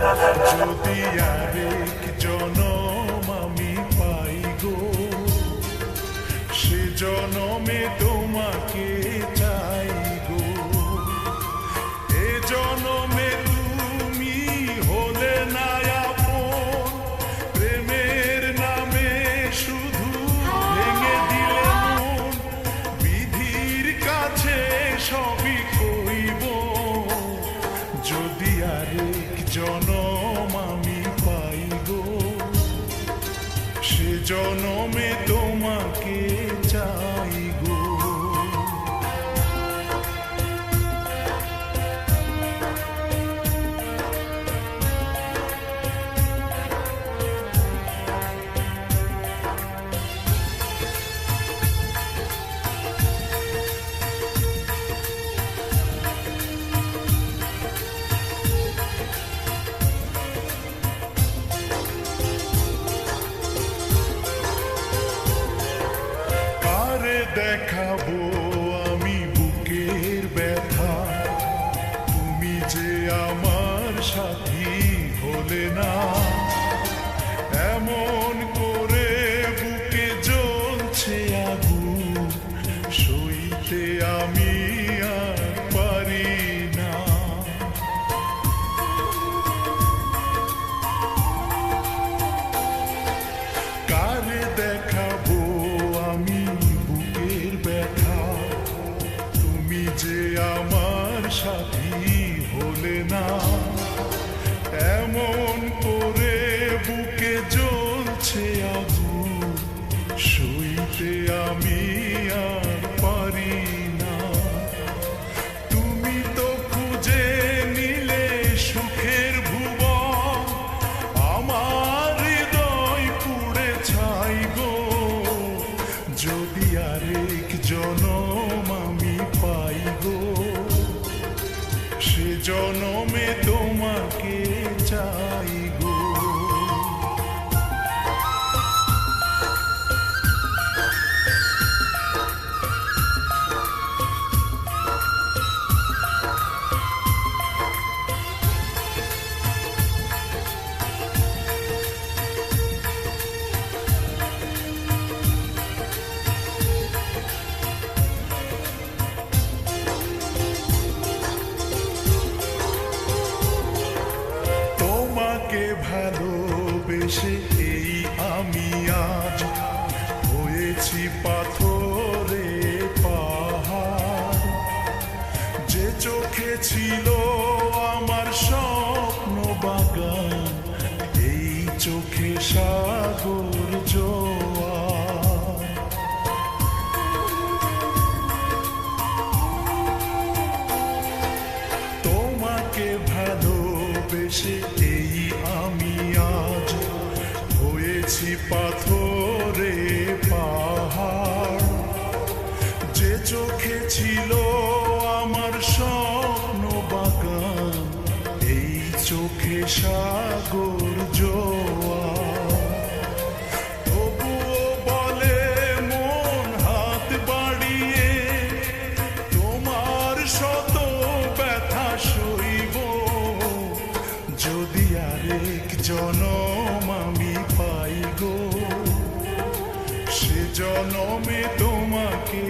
যদি আরেক জনম আমি পাই গো, সে জনমে তোমাকে চাই গো। এ জনমে তুমি হলে না আপন, প্রেমের নামে শুধু ভেঙে দিলে মন। বিধির কাছে সবই কইব, যদি আরেক জনম আমি পাই গো, সে জনমে তোমাকে চাই গো। দেখাবো আমি বুকের ব্যথা, তুমি যে আমার সাথী হলে না। এমন করে বুকে জ্বলছে আগুন, সইতে আমি আর পারি না। কারে দেখাবো আমি যে আমার সাথী হলে না। এমন করে বুকে জ্বলছে আগুন, সইতে আমি আর পারি না। তুমি তো খুঁজে নিলে সুখের ভুবন, আমার হৃদয় পুড়ে ছাই গো। যদি আরেক জনম আমি পাই গো, সে জনমে তোমাকে চাই গো। ভালোবেসে এই আমি আজ হয়েছি পাথরে পাহাড়। যে চোখে ছিল আমার স্বপ্ন বাগান, এই চোখে সাগর জোয়ার। তোমাকে ভালোবেসে এই আমি আজ হয়েছি পাথরে পাহাড়। যে চোখে ছিল আমার স্বপ্ন বাগান, এই চোখে সাগর জোয়ার। তবুও বলে মন হাত বাড়িয়ে, তোমার শত ব্যথা সইব, যদি আরেক জনম আমি পাই গো, সে জনমে তোমাকে